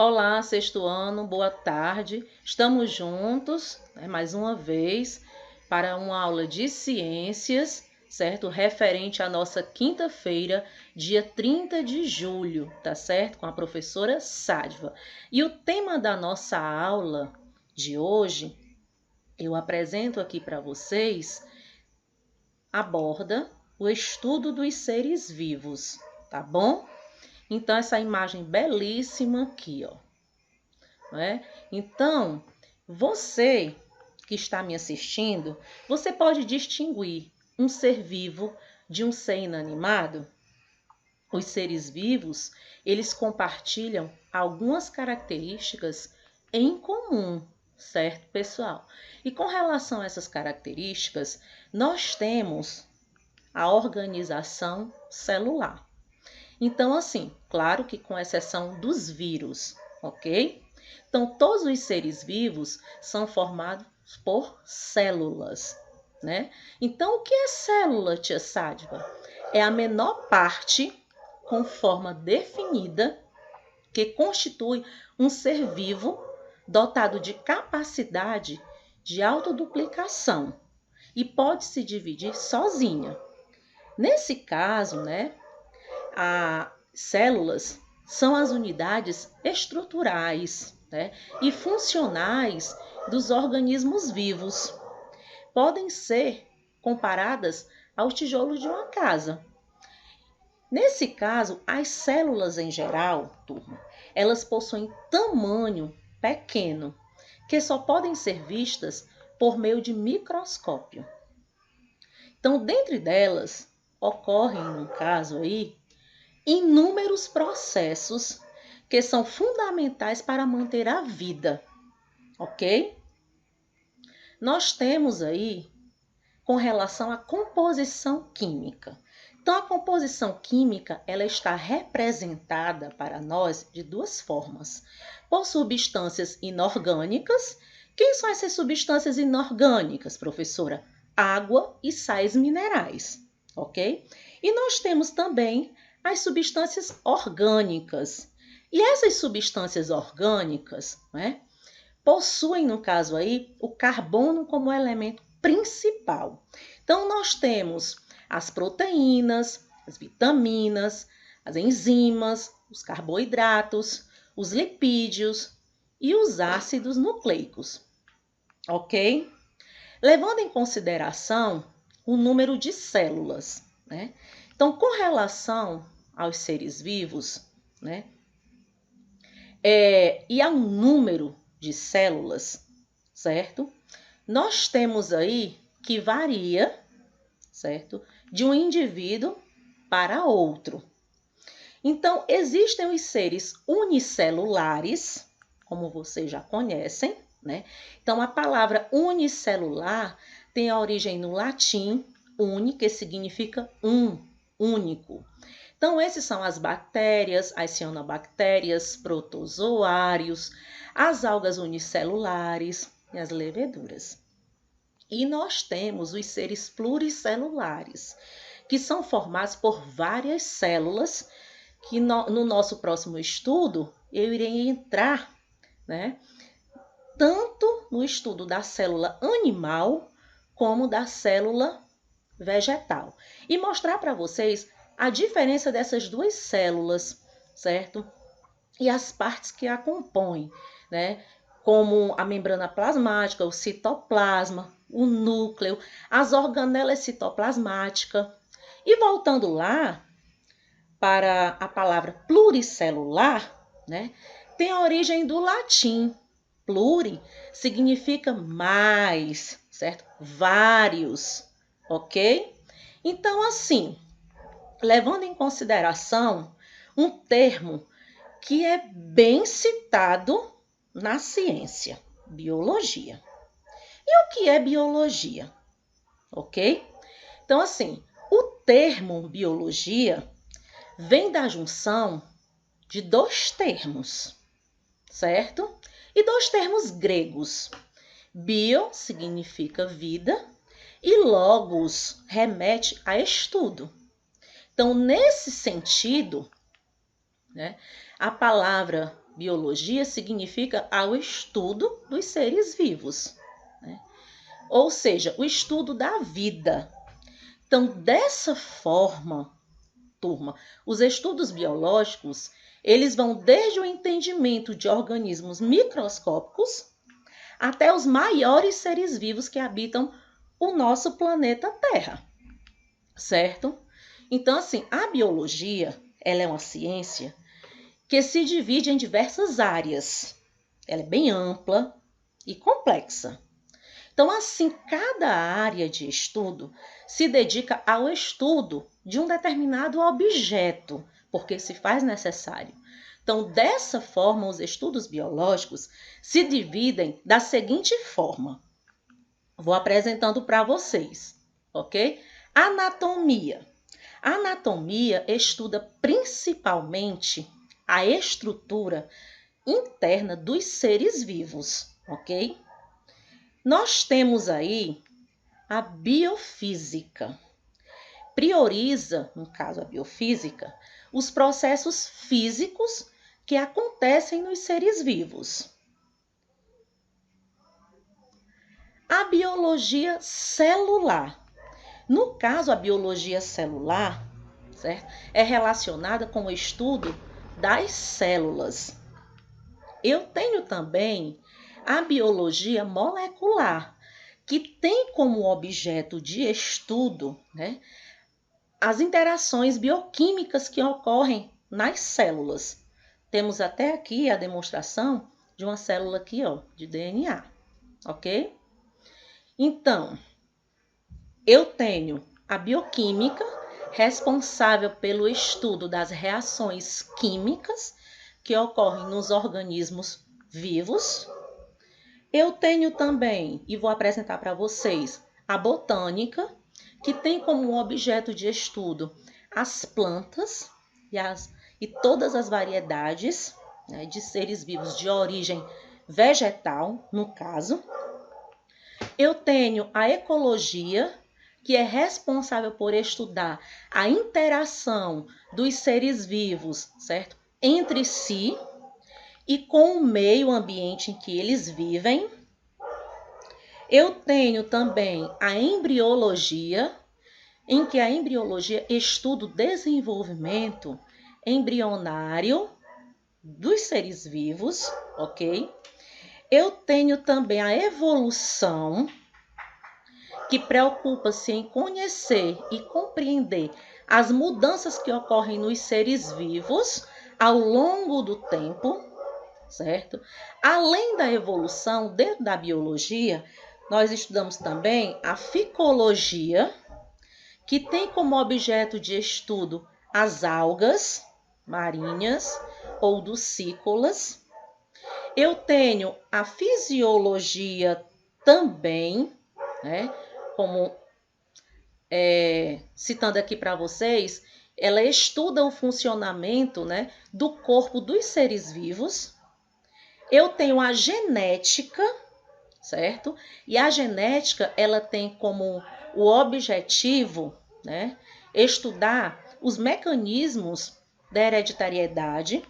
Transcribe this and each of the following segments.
Olá, sexto ano, boa tarde. Estamos juntos, mais uma vez, para uma aula de ciências, certo? Referente à nossa quinta-feira, dia 30 de julho, tá certo? Com a professora Sádva. E o tema da nossa aula de hoje, eu apresento aqui para vocês, aborda o estudo dos seres vivos, tá bom? Então, essa imagem belíssima aqui, ó. Né? Então, você que está me assistindo, você pode distinguir um ser vivo de um ser inanimado? Os seres vivos, eles compartilham algumas características em comum, certo, pessoal? E com relação a essas características, nós temos a organização celular. Então, assim, claro que com exceção dos vírus, ok? Então, todos os seres vivos são formados por células, né? Então, o que é célula, tia Sádva? É a menor parte com forma definida que constitui um ser vivo dotado de capacidade de autoduplicação e pode se dividir sozinha. Nesse caso, né, as células são as unidades estruturais, né, e funcionais dos organismos vivos. Podem ser comparadas aos tijolos de uma casa. Nesse caso, as células em geral, turma, elas possuem tamanho pequeno, que só podem ser vistas por meio de microscópio. Então, dentre delas, ocorrem, no caso aí, inúmeros processos que são fundamentais para manter a vida, ok? Nós temos aí com relação à composição química. Então, a composição química, ela está representada para nós de duas formas. Por substâncias inorgânicas. Quem são essas substâncias inorgânicas, professora? Água e sais minerais, ok? E nós temos também as substâncias orgânicas. E essas substâncias orgânicas, né, possuem, no caso aí, o carbono como elemento principal. Então, nós temos as proteínas, as vitaminas, as enzimas, os carboidratos, os lipídios e os ácidos nucleicos, ok? Levando em consideração o número de células, né? Então, com relação aos seres vivos, né? E há um número de células, certo? Nós temos aí que varia, certo? De um indivíduo para outro. Então, existem os seres unicelulares, como vocês já conhecem, né? Então, a palavra unicelular tem a origem no latim, uni, que significa único. Então, esses são as bactérias, as cianobactérias, protozoários, as algas unicelulares e as leveduras. E nós temos os seres pluricelulares, que são formados por várias células, que no nosso próximo estudo eu irei entrar, né, tanto no estudo da célula animal como da célula vegetal. E mostrar para vocês a diferença dessas duas células, certo? E as partes que a compõem, né? Como a membrana plasmática, o citoplasma, o núcleo, as organelas citoplasmáticas. E voltando lá para a palavra pluricelular, né? Tem a origem do latim. Pluri significa mais, certo? Vários, ok? Então, assim, levando em consideração um termo que é bem citado na ciência, biologia. E o que é biologia? Ok? Então, assim, o termo biologia vem da junção de dois termos, certo? E dois termos gregos. Bio significa vida e logos remete a estudo. Então, nesse sentido, né, a palavra biologia significa ao estudo dos seres vivos, né? Ou seja, o estudo da vida. Então, dessa forma, turma, os estudos biológicos, eles vão desde o entendimento de organismos microscópicos até os maiores seres vivos que habitam o nosso planeta Terra, certo? Então, assim, a biologia, ela é uma ciência que se divide em diversas áreas. Ela é bem ampla e complexa. Então, assim, cada área de estudo se dedica ao estudo de um determinado objeto, porque se faz necessário. Então, dessa forma, os estudos biológicos se dividem da seguinte forma. Vou apresentando para vocês, ok? Anatomia. A anatomia estuda principalmente a estrutura interna dos seres vivos, ok? Nós temos aí a biofísica. Prioriza, no caso a biofísica, os processos físicos que acontecem nos seres vivos. A biologia celular. No caso, a biologia celular, certo? É relacionada com o estudo das células. Eu tenho também a biologia molecular, que tem como objeto de estudo, né, as interações bioquímicas que ocorrem nas células. Temos até aqui a demonstração de uma célula aqui, ó, de DNA, ok? Então, eu tenho a bioquímica, responsável pelo estudo das reações químicas que ocorrem nos organismos vivos. Eu tenho também, e vou apresentar para vocês, a botânica, que tem como objeto de estudo as plantas e todas as variedades, né, de seres vivos de origem vegetal, no caso. Eu tenho a ecologia, que é responsável por estudar a interação dos seres vivos, certo? Entre si e com o meio ambiente em que eles vivem. Eu tenho também a embriologia, em que a embriologia estuda o desenvolvimento embrionário dos seres vivos, ok? Eu tenho também a evolução, que preocupa-se em conhecer e compreender as mudanças que ocorrem nos seres vivos ao longo do tempo, certo? Além da evolução, dentro da biologia, nós estudamos também a ficologia, que tem como objeto de estudo as algas marinhas ou ducícolas. Eu tenho a fisiologia também, né? Como citando aqui para vocês, ela estuda o funcionamento, né, do corpo dos seres vivos. Eu tenho a genética, certo? E a genética, ela tem como o objetivo, né, estudar os mecanismos da hereditariedade,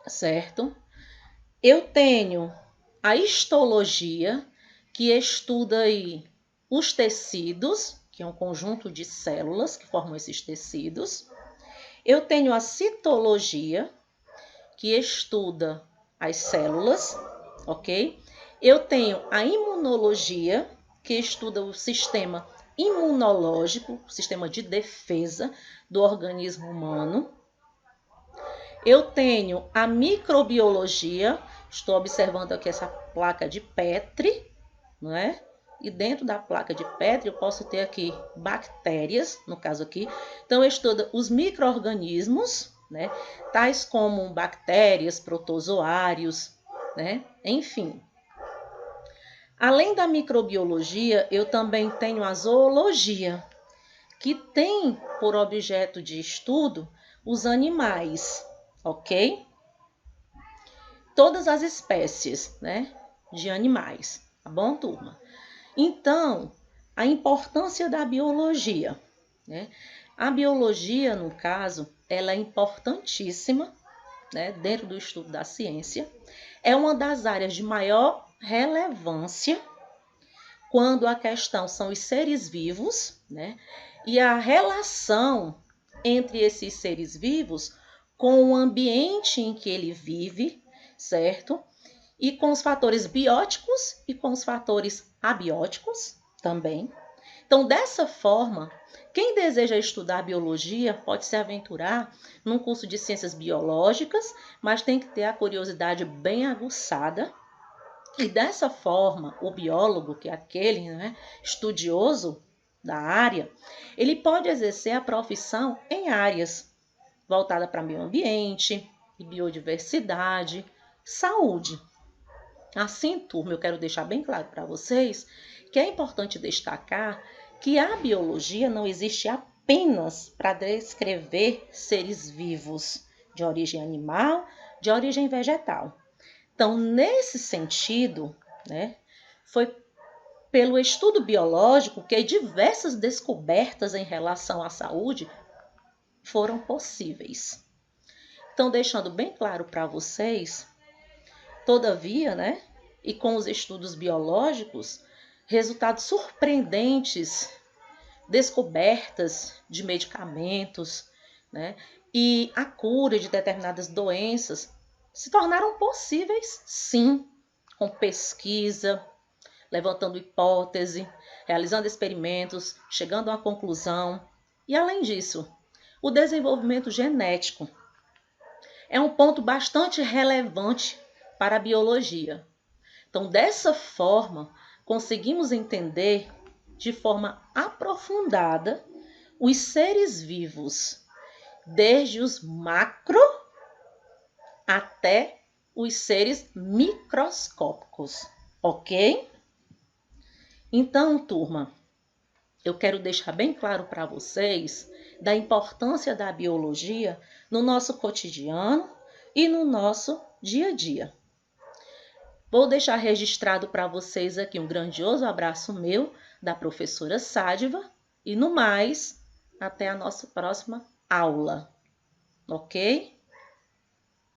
certo? Eu tenho a histologia, que estuda aí os tecidos, que é um conjunto de células que formam esses tecidos. Eu tenho a citologia, que estuda as células, ok? Eu tenho a imunologia, que estuda o sistema imunológico, o sistema de defesa do organismo humano. Eu tenho a microbiologia, estou observando aqui essa placa de Petri, não é? E dentro da placa de Petri eu posso ter aqui bactérias, no caso aqui. Então eu estudo os micro-organismos, né? Tais como bactérias, protozoários, né? Enfim. Além da microbiologia, eu também tenho a zoologia, que tem por objeto de estudo os animais, ok? Todas as espécies, né, de animais, tá bom, turma? Então, a importância da biologia, né? A biologia, no caso, ela é importantíssima, né, dentro do estudo da ciência, é uma das áreas de maior relevância quando a questão são os seres vivos, né, e a relação entre esses seres vivos com o ambiente em que ele vive, certo? E com os fatores bióticos e com os fatores abióticos também. Então, dessa forma, quem deseja estudar biologia pode se aventurar num curso de ciências biológicas, mas tem que ter a curiosidade bem aguçada. E dessa forma, o biólogo, que é aquele, né, estudioso da área, ele pode exercer a profissão em áreas voltadas para meio ambiente, biodiversidade, saúde. Assim, turma, eu quero deixar bem claro para vocês que é importante destacar que a biologia não existe apenas para descrever seres vivos de origem animal, de origem vegetal. Então, nesse sentido, né, foi pelo estudo biológico que diversas descobertas em relação à saúde foram possíveis. Então, deixando bem claro para vocês, todavia, né, e com os estudos biológicos, resultados surpreendentes, descobertas de medicamentos, né, e a cura de determinadas doenças se tornaram possíveis, sim, com pesquisa, levantando hipótese, realizando experimentos, chegando a uma conclusão. E, além disso, o desenvolvimento genético é um ponto bastante relevante para a biologia. Então, dessa forma, conseguimos entender de forma aprofundada os seres vivos, desde os macro até os seres microscópicos, ok? Então, turma, eu quero deixar bem claro para vocês da importância da biologia no nosso cotidiano e no nosso dia a dia. Vou deixar registrado para vocês aqui um grandioso abraço meu, da professora Sádiva, e no mais, até a nossa próxima aula, ok?